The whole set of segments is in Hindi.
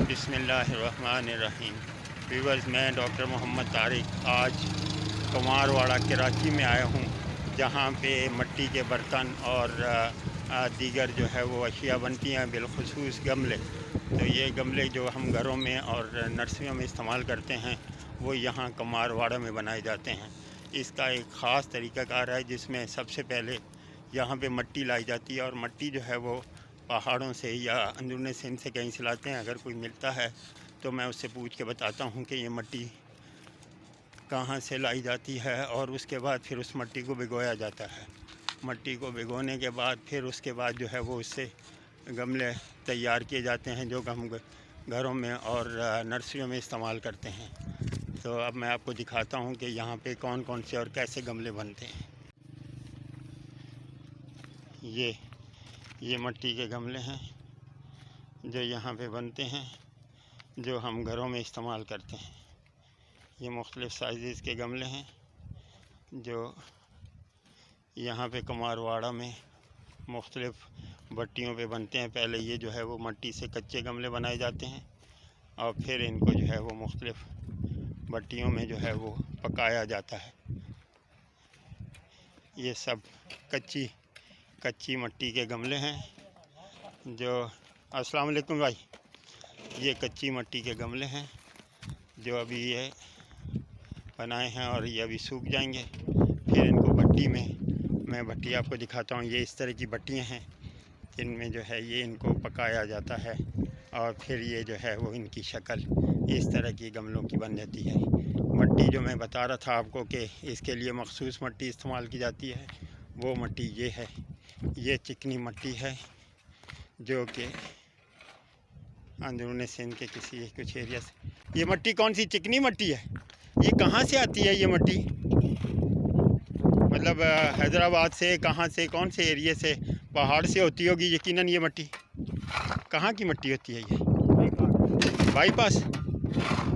बिस्मिल्लाहिर्रहमानिर्रहीम। व्यूअर्स, मैं डॉक्टर मोहम्मद तारिक आज कुमारवाड़ा कराची में आया हूँ, जहाँ पे मिट्टी के बर्तन और दीगर जो है वो अशिया बनती हैं, बिलखुसूस गमले। तो ये गमले जो हम घरों में और नर्सरियों में इस्तेमाल करते हैं वो यहाँ कुमारवाड़ा में बनाए जाते हैं। इसका एक ख़ास तरीक़ाकार है जिसमें सबसे पहले यहाँ पे मिट्टी लाई जाती है और मिट्टी जो है वो पहाड़ों से या अंदरूनी सिंध से कहीं से लाते हैं। अगर कोई मिलता है तो मैं उससे पूछ के बताता हूँ कि ये मिट्टी कहाँ से लाई जाती है, और उसके बाद फिर उस मिट्टी को भिगोया जाता है। मिट्टी को भिगोने के बाद फिर उसके बाद जो है वो उससे गमले तैयार किए जाते हैं जो हम घरों में और नर्सरियों में इस्तेमाल करते हैं। तो अब मैं आपको दिखाता हूँ कि यहाँ पे कौन कौन से और कैसे गमले बनते हैं। ये मिट्टी के गमले हैं जो यहाँ पे बनते हैं, जो हम घरों में इस्तेमाल करते हैं। ये मुख्तलिफ़ साइज़ के गमले हैं जो यहाँ पे कुमारवाड़ा में मुख्तलिफ़ भट्टियों पे बनते हैं। पहले ये जो है वो मिट्टी से कच्चे गमले बनाए जाते हैं और फिर इनको जो है वो मुख्तलिफ़ भट्टियों में जो है वो पकाया जाता है। ये सब कच्ची मिट्टी के गमले हैं जो अस्सलाम वालेकुम भाई। ये कच्ची मिट्टी के गमले हैं जो अभी ये बनाए हैं और ये अभी सूख जाएंगे। फिर इनको भट्टी में, मैं भट्टी आपको दिखाता हूँ। ये इस तरह की भट्टियाँ हैं जिनमें जो है ये इनको पकाया जाता है और फिर ये जो है वो इनकी शक्ल इस तरह की गमलों की बन जाती है। मिट्टी जो मैं बता रहा था आपको कि इसके लिए मखसूस मिट्टी इस्तेमाल की जाती है, वो मिट्टी ये है। ये चिकनी मिट्टी है जो कि अंदरूनी सिंध के कुछ एरिया से। ये मिट्टी कौन सी चिकनी मिट्टी है? ये कहाँ से आती है ये मिट्टी? मतलब हैदराबाद से, कहाँ से, कौन से एरिया से? पहाड़ से होती होगी यकीनन। ये मिट्टी कहाँ की मिट्टी होती है? ये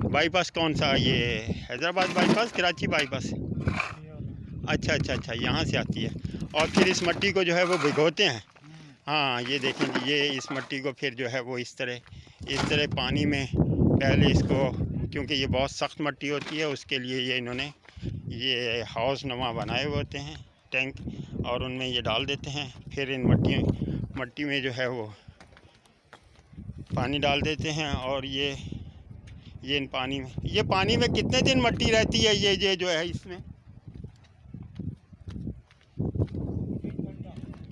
बाईपास कौन सा? ये हैदराबाद बाईपास, कराची बाईपास? अच्छा, यहाँ से आती है। और फिर इस मिट्टी को जो है वो भिगोते हैं। हाँ, ये देखें, ये इस मिट्टी को फिर जो है वो इस तरह पानी में पहले इसको, क्योंकि ये बहुत सख्त मिट्टी होती है, उसके लिए ये इन्होंने ये हाउस नुमा बनाए हुए होते हैं टैंक, और उनमें ये डाल देते हैं। फिर इन मिट्टी में जो है वो पानी डाल देते हैं और ये इन पानी में कितने दिन मिट्टी रहती है? ये जो है इसमें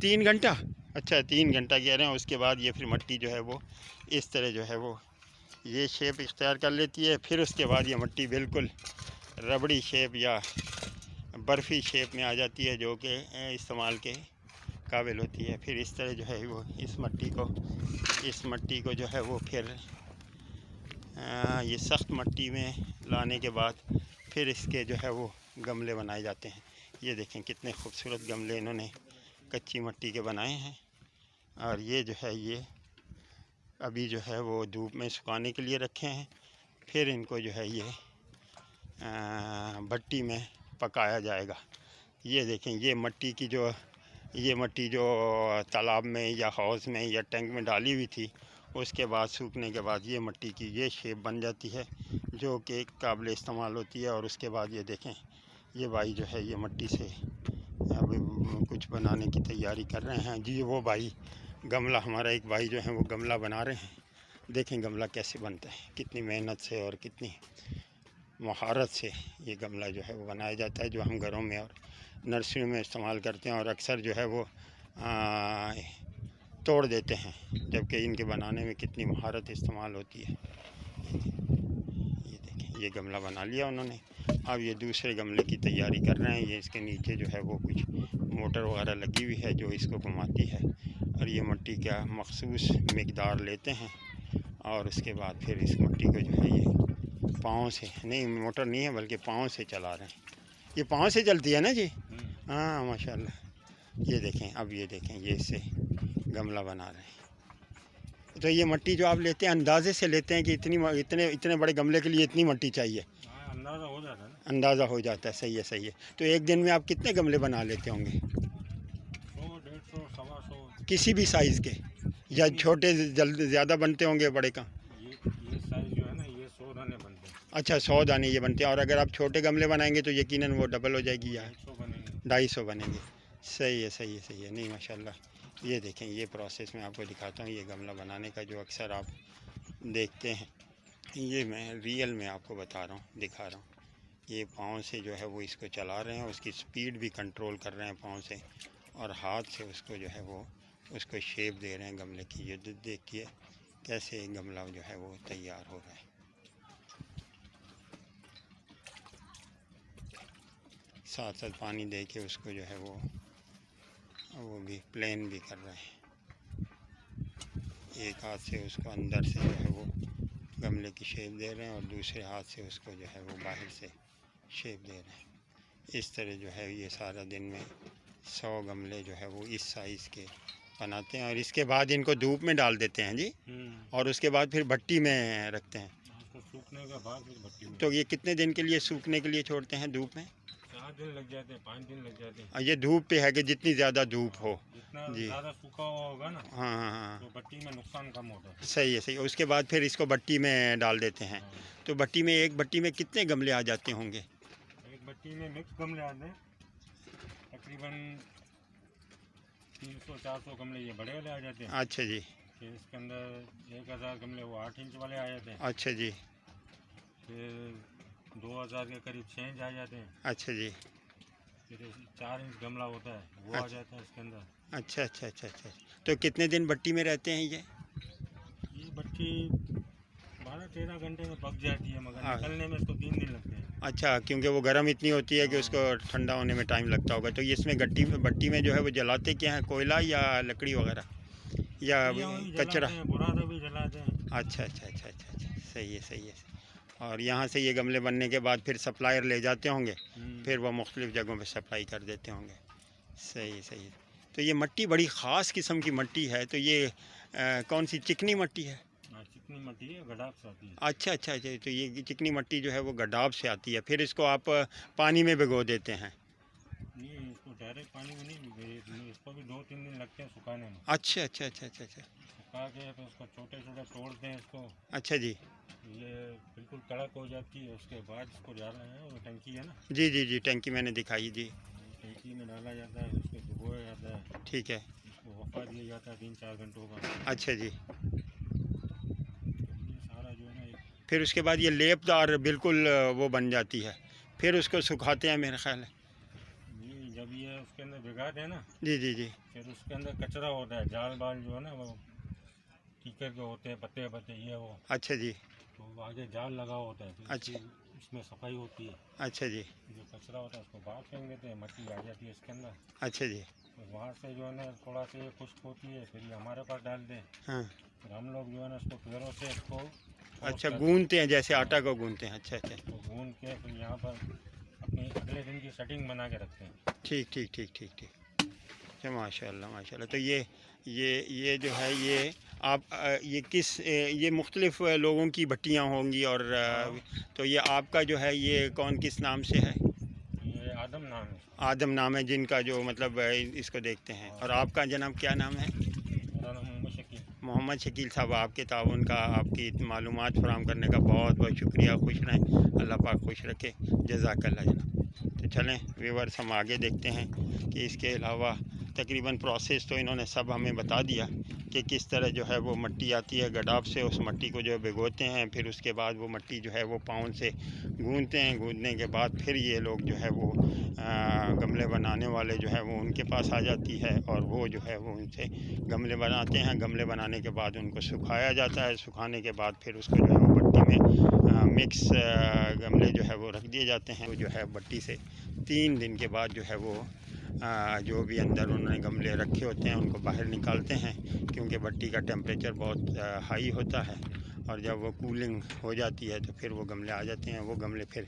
3 घंटा। अच्छा, 3 घंटा कह रहे हैं। उसके बाद ये फिर मिट्टी जो है वो इस तरह जो है वो ये शेप इख्तियार कर लेती है। फिर उसके बाद ये मिट्टी बिल्कुल रबड़ी शेप या बर्फ़ी शेप में आ जाती है जो कि इस्तेमाल के काबिल होती है। फिर इस तरह जो है वो इस मिट्टी को जो है वो फिर ये सख्त मिट्टी में लाने के बाद फिर इसके जो है वो गमले बनाए जाते हैं। ये देखें कितने खूबसूरत गमले इन्होंने कच्ची मिट्टी के बनाए हैं। और ये जो है ये अभी जो है वो धूप में सुखाने के लिए रखे हैं। फिर इनको जो है ये भट्टी में पकाया जाएगा। ये देखें, ये मिट्टी जो तालाब में या हाउस में या टैंक में डाली हुई थी, उसके बाद सूखने के बाद ये मिट्टी की ये शेप बन जाती है जो कि काबिल इस्तेमाल होती है। और उसके बाद ये देखें, ये भाई जो है ये मिट्टी से अभी कुछ बनाने की तैयारी कर रहे हैं। जी, वो भाई गमला, हमारा एक भाई जो है वो गमला बना रहे हैं। देखें गमला कैसे बनता है, कितनी मेहनत से और कितनी महारत से ये गमला जो है वो बनाया जाता है, जो हम घरों में और नर्सरियों में इस्तेमाल करते हैं और अक्सर जो है वो तोड़ देते हैं, जबकि इनके बनाने में कितनी महारत इस्तेमाल होती है। ये देखें, ये गमला बना लिया उन्होंने। अब ये दूसरे गमले की तैयारी कर रहे हैं। ये इसके नीचे जो है वो कुछ मोटर वगैरह लगी हुई है जो इसको घुमाती है, और ये मिट्टी का मखसूस मिकदार लेते हैं और उसके बाद फिर इस मिट्टी को जो है ये पाँव से, नहीं मोटर नहीं है बल्कि पाँव से चला रहे हैं। ये पाँव से चलती है ना जी? हाँ, माशाल्लाह। ये देखें, अब ये देखें, ये इससे गमला बना रहे हैं। तो ये मिट्टी जो आप लेते हैं अंदाजे से लेते हैं कि इतने बड़े गमले के लिए इतनी मिट्टी चाहिए? अंदाज़ा हो जाता है। सही है। तो एक दिन में आप कितने गमले बना लेते होंगे? 100, 150, 125। किसी भी साइज़ के, या छोटे ज़्यादा बनते होंगे बड़े का? ये अच्छा 100 दाने ये बनते हैं, और अगर आप छोटे गमले बनाएंगे तो यकीनन वो डबल हो जाएगी या 250 बनेंगे। 250 बनेंगे। सही है, सही है, सही है। नहीं माशाल्लाह। ये देखें, ये प्रोसेस मैं आपको दिखाता हूँ, ये गमला बनाने का जो अक्सर आप देखते हैं, ये मैं रियल में आपको बता रहा हूँ, दिखा रहा हूँ। ये पाँव से जो है वो इसको चला रहे हैं, उसकी स्पीड भी कंट्रोल कर रहे हैं पाँव से, और हाथ से उसको जो है वो उसको शेप दे रहे हैं गमले की। ये देखिए कैसे गमला जो है वो तैयार हो रहा है। साथ साथ पानी दे के उसको जो है वो भी प्लेन भी कर रहे हैं। एक हाथ से उसको अंदर से जो है वो गमले की शेप दे रहे हैं, और दूसरे हाथ से उसको जो है वो बाहर से शेप दे रहे हैं। इस तरह जो है ये सारा दिन में 100 गमले जो है वो इस साइज़ के बनाते हैं, और इसके बाद इनको धूप में डाल देते हैं जी, और उसके बाद फिर भट्टी में रखते हैं। उसको सूखने के बाद फिर भट्टी में। तो ये कितने दिन के लिए सूखने के लिए छोड़ते हैं धूप में? 4 दिन लग जाते हैं, 5 दिन लग जाते हैं। और ये धूप पे है कि जितनी ज़्यादा धूप हो? जितना जी। ज़्यादा सूखा हुआ होगा ना, हाँ हाँ हाँ, तो भट्टी में नुकसान कम होता है। सही है, सही है। उसके बाद फिर इसको भट्टी में डाल देते हैं। हाँ। तो भट्टी में, एक भट्टी में कितने गमले आ जाते होंगे? एक भट्टी में मिक्स गमले आते हैं, तकरीबन 300-400 गमले ये बड़े वाले आ जाते हैं। अच्छा जी। फिर इसके अंदर 1000 गमले वो 8 इंच वाले आ जाते हैं। अच्छा जी। फिर 2000 के करीब 6 इंच आ जाते हैं। अच्छा जी। फिर 4 इंच गमला होता है, वो आ जाता है इसके अंदर। अच्छा अच्छा अच्छा अच्छा। तो कितने दिन भट्टी में रहते हैं ये? ये भट्टी 12-13 घंटे में पक जाती है, मगर हाँ। निकलने में इसको 3 दिन लगते हैं। अच्छा, क्योंकि वो गर्म इतनी होती है कि उसको ठंडा होने में टाइम लगता होगा। तो ये इसमें भट्टी में जो है वो जलाते क्या है, कोयला या लकड़ी वगैरह, या ये वही कचरा? जलाते हैं, बुरादा भी जलाते हैं। अच्छा अच्छा अच्छा अच्छा अच्छा, सही है, सही है। और यहाँ से ये गमले बनने के बाद फिर सप्लायर ले जाते होंगे, फिर वो मुख्तलिफ़ जगहों पे सप्लाई कर देते होंगे। सही है, सही है। तो ये मिट्टी बड़ी ख़ास किस्म की मिट्टी है। तो ये कौन सी चिकनी मिट्टी है? हाँ, चिकनी मिट्टी है, गडाब से आती है। अच्छा अच्छा अच्छा। तो ये चिकनी मिट्टी जो है वो गडाब से आती है, फिर इसको आप पानी में भिगो देते हैं? नहीं, इसको डायरेक्ट पानी में नहीं, इसको भी 2-3 दिन लगते हैं सुखाने में। अच्छा अच्छा अच्छा अच्छा अच्छा। सुखा के फिर उसको छोटे-छोटे तोड़ते हैं इसको। अच्छा जी। ये बिल्कुल कड़क हो जाती है, उसके बाद इसको डालना है, वो टंकी है ना, जी जी जी, टंकी मैंने दिखाई जी। टंकी में डाला जाता है, उसको भिगोया जाता है, ठीक है। इसको वफा दिया जाता है 3-4 घंटों का। अच्छा जी। ये सारा जो है ना, फिर उसके बाद ये लेपदार बिल्कुल वो बन जाती है, फिर उसको सुखाते हैं मेरा ख्याल है। ये जब ये उसके अंदर भिगाते हैं ना, जी जी जी। फिर उसके अंदर कचरा होता है, जाल बाल जो है ना, वो कीकर के होते हैं, पत्ते पत्ते ये वो, अच्छा जी। तो वो आगे जाल लगा होता है, फिर अच्छा। उसमें सफाई होती है। अच्छा जी। जो कचरा होता है उसको बाहर फेंक देते हैं, मिट्टी आ जाती है इसके अंदर। अच्छा जी। तो वहाँ से जो है ना थोड़ा सा ये खुश्क होती है, फिर ये हमारे पास डाल दें, हाँ। फिर हम लोग जो है ना इसको पैरों से इसको अच्छा, गूंदते हैं जैसे आटा को गूंदते हैं। अच्छा अच्छा। तो गूंद के फिर यहाँ पर अपनी अगले दिन की सेटिंग बना के रखते हैं। ठीक ठीक ठीक ठीक ठीक। अच्छा, माशाल्लाह माशाल्लाह। तो ये जो है ये आप ये ये मुख्तलिफ़ लोगों की भट्टियाँ होंगी, और तो ये आपका जो है ये कौन किस नाम से है? ये आदम नाम है। आदम नाम है जिनका जो मतलब इसको देखते हैं। और आपका जनाब क्या नाम है? मेरा नाम मोहम्मद शकील। मोहम्मद शकील साहब, आपके ताउन का, आपकी मालूमात फराहम करने का बहुत बहुत शुक्रिया। खुश रहें, अल्लाह पाक खुश रखे। जज़ाकल्लाह जनाब। तो चलें व्यूअर्स, हम आगे देखते हैं कि इसके अलावा तकरीबन प्रोसेस तो इन्होंने सब हमें बता दिया कि किस तरह जो है वो मिट्टी आती है गडाब से, उस मिट्टी को जो है भिगोते हैं, फिर उसके बाद वो मिट्टी जो है वो पाँव से गूंदते हैं, गूंदने के बाद फिर ये लोग जो है वो गमले बनाने वाले जो है वो उनके पास आ जाती है, और वो जो है वो उनसे गमले बनाते हैं। गमले बनाने के बाद उनको सुखाया जाता है, सुखाने के बाद फिर उसको जो है वो भट्टी में मिक्स गमले जो है वो रख दिए जाते हैं। वो जो है भट्टी से 3 दिन के बाद जो है वो जो भी अंदर उन्होंने गमले रखे होते हैं उनको बाहर निकालते हैं, क्योंकि भट्टी का टेम्परेचर बहुत हाई होता है, और जब वो कूलिंग हो जाती है तो फिर वो गमले आ जाते हैं। वो गमले फिर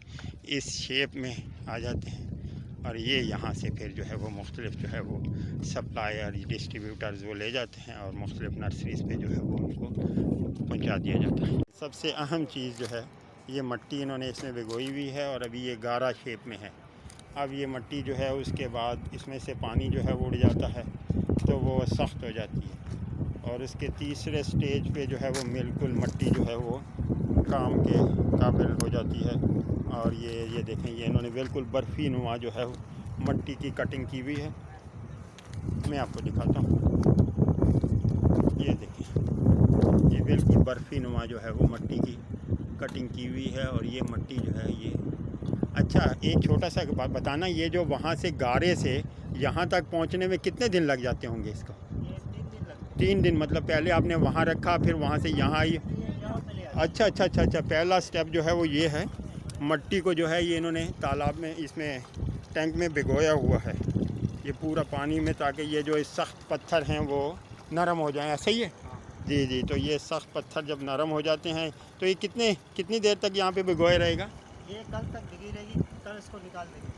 इस शेप में आ जाते हैं, और ये यहाँ से फिर जो है वो मुख्तलिफ़ जो है वो सप्लायर डिस्ट्रीब्यूटर्स वो ले जाते हैं, और मुख्तलिफ़ नर्सरीज़ पे जो है वो उनको पहुँचा दिया जाता है। सबसे अहम चीज़ जो है ये मिट्टी इन्होंने इसमें भिगोई हुई है, और अभी ये गारा शेप में है। अब ये मिट्टी जो है उसके बाद इसमें से पानी जो है वो उड़ जाता है, तो वो सख्त हो जाती है, और इसके तीसरे स्टेज पे जो है वो बिल्कुल मिट्टी जो है वो काम के काबिल हो जाती है। और ये देखें, ये इन्होंने बिल्कुल बर्फ़ी नुमा जो है मट्टी की कटिंग की हुई है। मैं आपको दिखाता हूँ, ये देखें, ये बिल्कुल बर्फ़ी नुमा जो है वो मट्टी की कटिंग की हुई है। और ये मट्टी जो है ये, अच्छा एक छोटा सा बात बताना, ये जो वहाँ से गारे से यहाँ तक पहुँचने में कितने दिन लग जाते होंगे इसको? 3 दिन। मतलब पहले आपने वहाँ रखा, फिर वहाँ से यहाँ आई? अच्छा, पहला स्टेप जो है वो ये है, मट्टी को जो है ये इन्होंने तालाब में, इसमें टैंक में भिगोया हुआ है ये पूरा पानी में, ताकि ये जो सख्त पत्थर हैं वो नरम हो जाएं। ऐसा ही है? जी। तो ये सख्त पत्थर जब नरम हो जाते हैं तो ये कितनी देर तक यहाँ पे भिगोए रहेगा? ये कल तक भिगी रहेगी, कल इसको निकाल देंगे।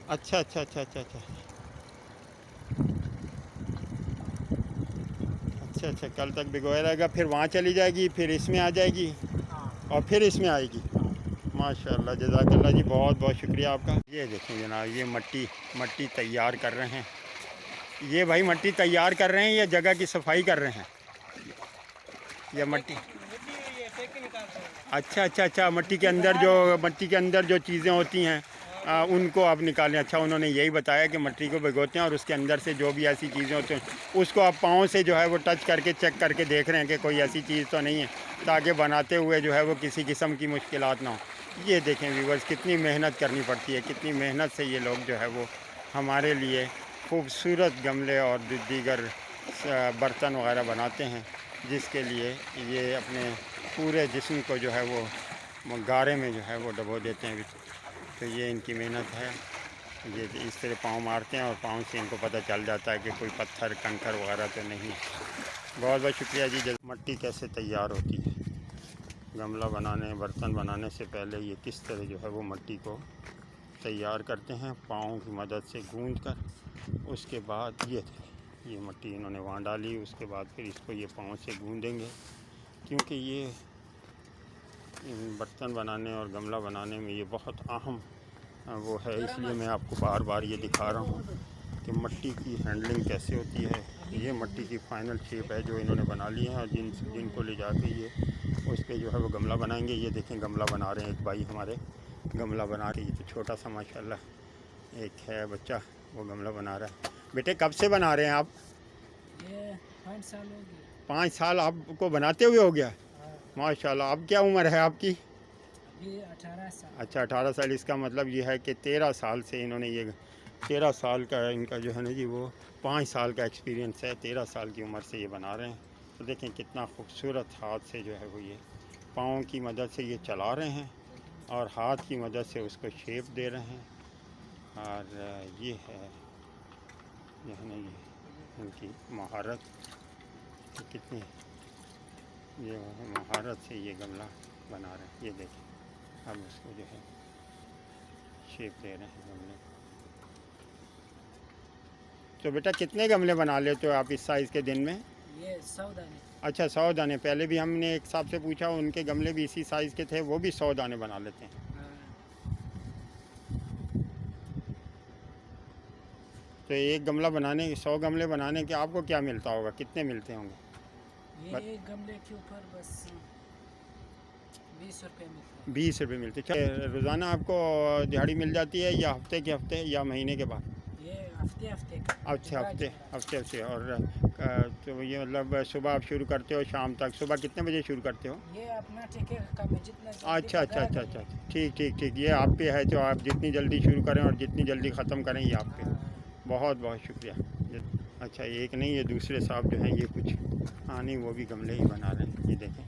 अच्छा। कल तक भिगोया रहेगा, फिर वहाँ चली जाएगी, फिर इसमें आ जाएगी और फिर इसमें आएगी। माशाल्लाह, जज़ाकल्लाह जी, बहुत बहुत शुक्रिया आपका। ये देखें जनाब, ये मट्टी तैयार कर रहे हैं। ये भाई मट्टी तैयार कर रहे हैं या जगह की सफाई कर रहे हैं? या मट्टी, अच्छा, मट्टी के अंदर जो चीज़ें होती हैं उनको आप निकालें। अच्छा, उन्होंने यही बताया कि मट्टी को भिगोते हैं और उसके अंदर से जो भी ऐसी चीज़ें होती हैं उसको आप पाँव से जो है वो टच करके चेक करके देख रहे हैं कि कोई ऐसी चीज़ तो नहीं है, ताकि बनाते हुए जो है वो किसी किस्म की मुश्किलात ना हो। ये देखें व्यूअर्स, कितनी मेहनत करनी पड़ती है, कितनी मेहनत से ये लोग जो है वो हमारे लिए खूबसूरत गमले और दीगर बर्तन वगैरह बनाते हैं, जिसके लिए ये अपने पूरे जिस्म को जो है वो गारे में जो है वो डबो देते हैं। तो ये इनकी मेहनत है। ये इस तरह पाँव मारते हैं और पाँव से इनको पता चल जाता है कि कोई पत्थर कंकर वगैरह तो नहीं है। बहुत बहुत शुक्रिया जी। मट्टी कैसे तैयार होती है? गमला बनाने, बर्तन बनाने से पहले ये किस तरह जो है वो मट्टी को तैयार करते हैं, पाँव की मदद से गूंद कर। उसके बाद ये मट्टी इन्होंने वहाँ डाली, उसके बाद फिर इसको ये पाँव से गूंदेंगे, क्योंकि ये बर्तन बनाने और गमला बनाने में ये बहुत अहम वो है। इसलिए मैं आपको बार बार ये दिखा रहा हूँ कि मट्टी की हैंडलिंग कैसे होती है। ये मट्टी की फ़ाइनल शेप है जो इन्होंने बना ली है, और जिनको ले जाके ये उस पर जो है वो गमला बनाएंगे। ये देखें, गमला बना रहे हैं एक भाई हमारे, गमला बना के, ये तो छोटा सा माशाल्लाह एक है बच्चा, वो गमला बना रहा है। बेटे कब से बना रहे हैं आप? ये 5 साल हो गए। 5 साल आपको बनाते हुए हो गया? माशाल्लाह। अब क्या उम्र है आपकी? अभी 18 साल। अच्छा, 18 साल। इसका मतलब ये है कि 13 साल से इन्होंने 13 साल का इनका जो है ना जी, वो 5 साल का एक्सपीरियंस है। 13 साल की उम्र से ये बना रहे हैं। तो देखें कितना खूबसूरत हाथ से जो है वो ये पाँव की मदद से ये चला रहे हैं और हाथ की मदद से उसको शेप दे रहे हैं। और ये है जो है ना ये इनकी महारत, कितनी ये महारत से ये गमला बना रहे हैं। ये देखें, अब उसको जो है शेप दे रहे हैं गमले। तो बेटा कितने गमले बना लेते हो आप इस साइज़ के दिन में? ये 100 दाने। अच्छा, 100 दाने। पहले भी हमने एक साहब से पूछा, उनके गमले भी इसी साइज़ के थे, वो भी 100 दाने बना लेते हैं। तो एक गमला बनाने, 100 गमले बनाने के आपको क्या मिलता होगा, कितने मिलते होंगे? ये एक गमले के ऊपर बस 20 रुपये मिलते हैं। 20 रुपये मिलते हैं। रोज़ाना आपको दिहाड़ी मिल जाती है या हफ्ते के हफ्ते या महीने के बाद? ये हफ्ते का। अच्छा, हफ्ते। और तो ये मतलब सुबह आप शुरू करते हो शाम तक? सुबह कितने बजे शुरू करते हो? ये अपना ठेके का काम है, जितना अच्छा। ठीक। ये आप पे है, तो आप जितनी जल्दी शुरू करें और जितनी जल्दी ख़त्म करें ये आप पे। बहुत बहुत शुक्रिया। अच्छा, एक नहीं, ये दूसरे साहब जो हैं ये कुछ, हाँ नहीं, वो भी गमले ही बना रहे हैं। ये देखें,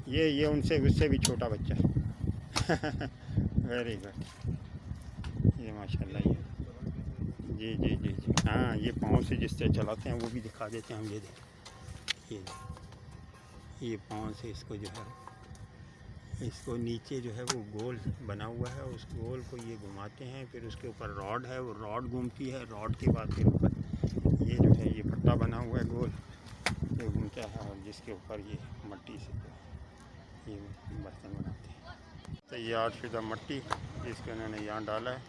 ये उससे भी छोटा बच्चा है। Very good. ये माशाल्लाह, ये जी। हाँ, ये पाँव से जिस तरह चलाते हैं वो भी दिखा देते हैं हम। ये देखें, ये पाँव से इसको जो है, इसको नीचे जो है वो गोल बना हुआ है, उस गोल को ये घुमाते हैं, फिर उसके ऊपर रॉड है, वो रॉड घूमती है, रॉड के बाद फिर ऊपर ये जो है ये पट्टा बना हुआ है गोल, ये घूमता है, और जिसके ऊपर ये मट्टी से ये बर्तन बनाते हैं। तैयार शुदा मट्टी जिसको इन्होंने यहाँ डाला है,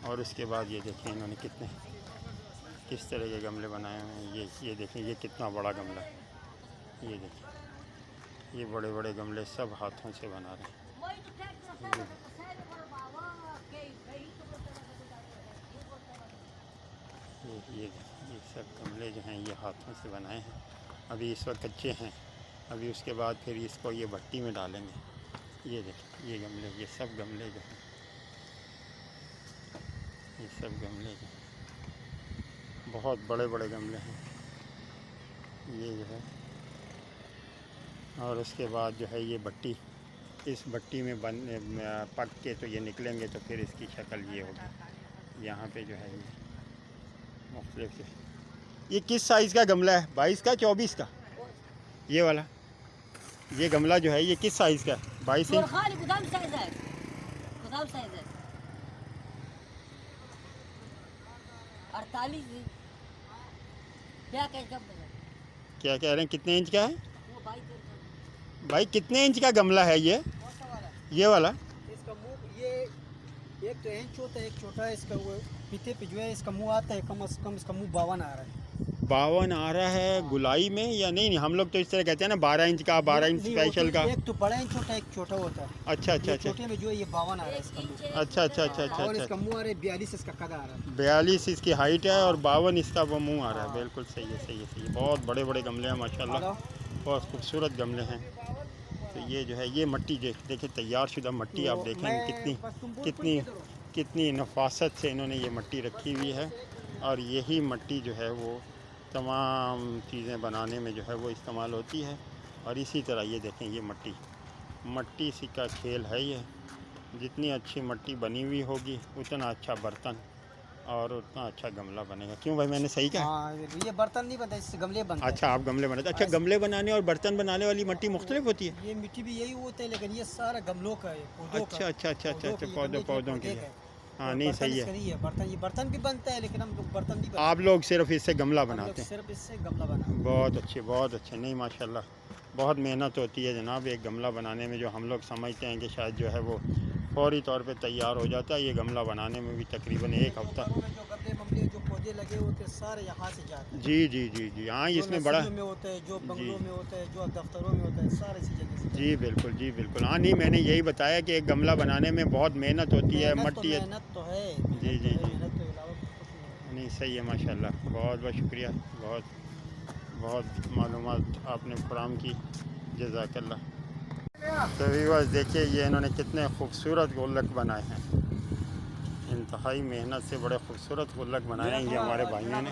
और उसके बाद ये देखिए इन्होंने किस तरह के गमले बनाए हुए हैं। ये देखें, ये कितना बड़ा गमला है। ये देखिए, ये बड़े बड़े गमले सब हाथों से बना रहे हैं। ये सब गमले जो हैं ये हाथों से बनाए हैं। अभी इस वक्त कच्चे हैं, अभी उसके बाद फिर इसको ये भट्टी में डालेंगे। ये देखिए ये गमले, ये सब गमले जो हैं, ये सब गमले जो हैं बहुत बड़े बड़े गमले हैं ये जो है। और उसके बाद जो है ये भट्टी, इस भट्टी में पक के तो ये निकलेंगे तो फिर इसकी शक्ल ये होगी। यहाँ पे जो है ये मुख्तलिफ है। ये किस साइज़ का गमला है? 22 का 24 का? ये वाला ये गमला जो है ये किस साइज़ का है? 22 इंच? 48 क्या कह रहे हैं, कितने इंच का है वो भाई? कितने इंच का गमला है ये वाला? इसका मुंह ये एक तो इंच होता है, एक छोटा है। इसका वो पीते पे जो है इसका मुंह आता है, कम से कम इसका मुंह 52 आ रहा है। 52 आ रहा है गुलाई में या नहीं? हम लोग तो इस तरह कहते हैं ना 12 इंच का, 12 इंच स्पेशल का। एक तो बड़ा इंच होता है, एक छोटा होता है। अच्छा अच्छा अच्छा छोटे में जो है ये 52 आ रहा है इसका मुंह। अच्छा अच्छा अच्छा अच्छा और अच्छा इसका मुंह आ रहा है 42 इसका कद आ रहा है। 42 इसकी हाइट है और 52 इसका वो मुंह आ रहा है। बिल्कुल सही है, सही है, सही है। बहुत बड़े बड़े गमले हैं माशाल्लाह, बहुत खूबसूरत गमले हैं। तो ये जो है ये मट्टी देखिए तैयार शुदा मट्टी, आप देखें कितनी कितनी कितनी नफासत से इन्होंने ये मट्टी रखी हुई है। और यही मट्टी जो है वो तमाम चीज़ें बनाने में जो है वो इस्तेमाल होती है। और इसी तरह ये देखें ये मट्टी सी का खेल है ये। जितनी अच्छी मट्टी बनी हुई होगी उतना अच्छा बर्तन और उतना अच्छा गमला बनेगा। क्यों भाई, मैंने सही कहा? हाँ, ये बर्तन नहीं बनता, इससे गमले बनते हैं। अच्छा, आप गमले बनाते? अच्छा, गमले बनाने और बर्तन बनाने वाली मिट्टी मुख्तलिफ होती है? ये मिट्टी भी यही होता है, लेकिन ये सारा गमलों का है, पौधों का। अच्छा अच्छा अच्छा अच्छा अच्छा, पौधों के लिए। हाँ, नहीं सही है। ये बर्तन भी बनता है, लेकिन हम लोग बर्तन नहीं बनाते। आप लोग सिर्फ इससे गमला बनाते हैं? सिर्फ इससे गमला बनाते हैं। बहुत अच्छे। नहीं माशाल्लाह, बहुत मेहनत होती है जनाब एक गमला बनाने में। जो हम लोग समझते हैं कि शायद जो है वो फौरी तौर पे तैयार हो जाता है, ये गमला बनाने में भी तकरीबन 1 हफ्ता। जो पौधे लगे होते हैं सारे यहाँ से जाते हैं। जी हाँ, इसमें बड़ा में होते हैं, जो बंगलों में होते हैं, जो दफ्तरों में होता है, सारे इसी जगह से। जी बिल्कुल। हाँ, नहीं मैंने यही बताया कि एक गमला बनाने में बहुत मेहनत होती है, मट्टी है। मेहनत तो है। जी मेहनत के अलावा कुछ नहीं है। नहीं सही है माशाल्लाह। बहुत शुक्रिया, बहुत मालूमात आपने फराहम की, जज़ाकल्लाह। तो व्यूअर्स देखिए ये इन्होंने कितने खूबसूरत गुल्लक बनाए हैं। इंतहाई मेहनत से बड़े खूबसूरत गुल्लक बनाए हैं ये हमारे भाइयों ने।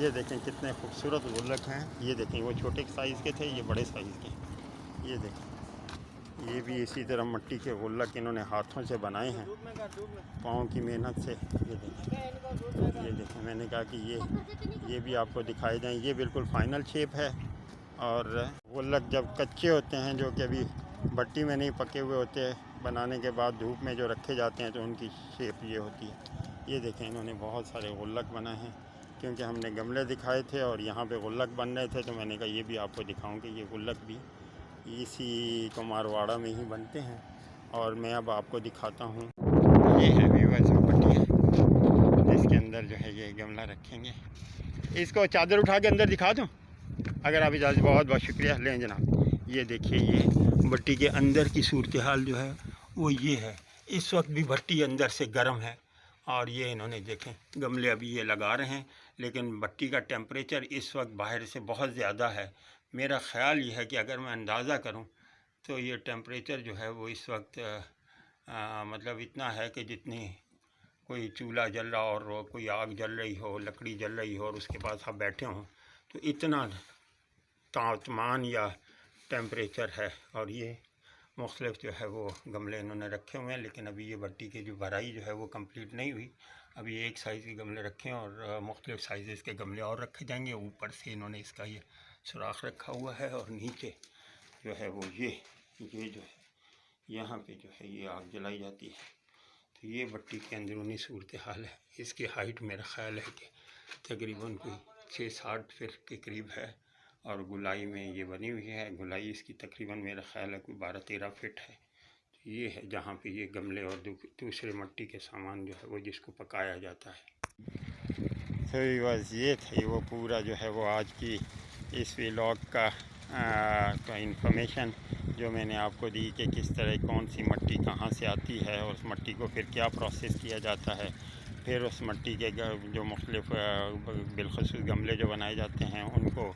ये देखें कितने खूबसूरत गुल्लक हैं। ये देखें वो छोटे साइज़ के थे, ये बड़े साइज़ के। ये देखें ये भी इसी तरह मिट्टी के गुल्लक इन्होंने हाथों से बनाए हैं, पाँव की मेहनत से। ये देखें मैंने कहा कि ये भी आपको दिखाए जाएँ। ये बिल्कुल फ़ाइनल शेप है। और गुल्लक जब कच्चे होते हैं, जो कि अभी भट्टी में नहीं पके हुए होते, बनाने के बाद धूप में जो रखे जाते हैं तो उनकी शेप ये होती है। ये देखें इन्होंने बहुत सारे गुल्लक बनाए हैं, क्योंकि हमने गमले दिखाए थे और यहाँ पे गुल्लक बन रहे थे, तो मैंने कहा ये भी आपको दिखाऊं कि ये गुल्लक भी इसी कुमारवाड़ा में ही बनते हैं। और मैं अब आपको दिखाता हूँ। ये है व्यूअर्स भट्टी है, जिसके अंदर जो है ये गमला रखेंगे। इसको चादर उठा के अंदर दिखा दूँ अगर आप इजाज़त? बहुत शुक्रिया। लें जनाब, ये देखिए ये भट्टी के अंदर की सूरत हाल जो है वो ये है। इस वक्त भी भट्टी अंदर से गर्म है और ये इन्होंने देखें गमले अभी ये लगा रहे हैं, लेकिन भट्टी का टेम्परेचर इस वक्त बाहर से बहुत ज़्यादा है। मेरा ख़्याल ये है कि अगर मैं अंदाज़ा करूं तो ये टेम्परेचर जो है वो इस वक्त मतलब इतना है कि जितनी कोई चूल्हा जल रहा और कोई आग जल रही हो, लकड़ी जल रही हो और उसके पास आप बैठे हों, तो इतना तापमान या टेम्परेचर है। और ये मुख्तलिफ जो है वो गमले इन्होंने रखे हुए हैं, लेकिन अभी ये भट्टी की जो भराई जो है वो कंप्लीट नहीं हुई। अभी एक साइज़ के गमले रखे हैं और मुख्तलिफ साइज़ के गमले और रखे जाएंगे। ऊपर से इन्होंने इसका ये सुराख रखा हुआ है और नीचे जो है वो ये जो है यहाँ पे जो है ये आग जलाई जाती है। तो ये भट्टी के अंदरूनी सूरत हाल है। इसकी हाइट मेरा ख़्याल है कि तकरीबन कोई 6-7 फीट के करीब है और गुलाई में ये बनी हुई है। गुलाई इसकी तकरीबन मेरा ख़्याल है कोई 12-13 फीट है। तो ये है जहाँ पे ये गमले और दूसरे मिट्टी के सामान जो है वो जिसको पकाया जाता है। तो बस ये था वो पूरा जो है वो आज की इस व्लॉग का का इंफॉर्मेशन जो मैंने आपको दी कि किस तरह कौन सी मिट्टी कहाँ से आती है और उस मिट्टी को फिर क्या प्रोसेस किया जाता है, फिर उस मिट्टी के जो मुख्तलिफ़ बिलखसूस गमले जो बनाए जाते हैं उनको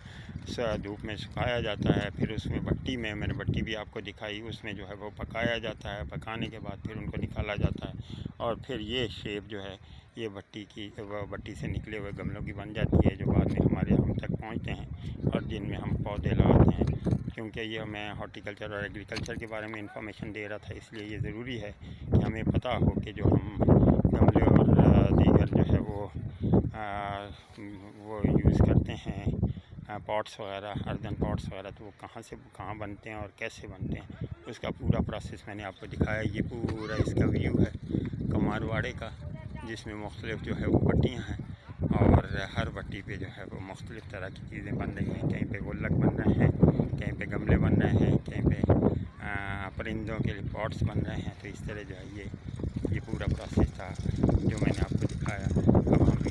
धूप में सुखाया जाता है, फिर उसमें भट्टी में मैंने भट्टी भी आपको दिखाई, उसमें जो है वो पकाया जाता है, पकाने के बाद फिर उनको निकाला जाता है और फिर ये शेप जो है ये भट्टी से निकले हुए गमलों की बन जाती है, जो बाद में हमारे हम तक पहुंचते हैं और जिनमें हम पौधे लगाते हैं। क्योंकि ये मैं हॉर्टिकल्चर और एग्रीकल्चर के बारे में इंफॉर्मेशन दे रहा था, इसलिए ये ज़रूरी है कि हमें पता हो कि जो हम गमले और दीगर जो है वो यूज़ करते हैं पॉट्स वगैरह, अर्दन पॉट्स वगैरह, तो वो कहाँ से कहाँ बनते हैं और कैसे बनते हैं, उसका पूरा प्रोसेस मैंने आपको दिखाया। ये पूरा इसका व्यू है कमारवाड़े का, जिसमें मुख्तलिफ़ जो है वो भट्टियाँ हैं और हर भट्टी पे जो है वो मुख्तलिफ़ तरह की चीज़ें बन रही हैं। कहीं पे गुल्लक बन रहे हैं, कहीं पे गमले बन रहे हैं, कहीं पे परिंदों के लिए पॉट्स बन रहे हैं। तो इस तरह जो है ये पूरा प्रोसेस था जो मैंने आपको दिखाया। अब हम भी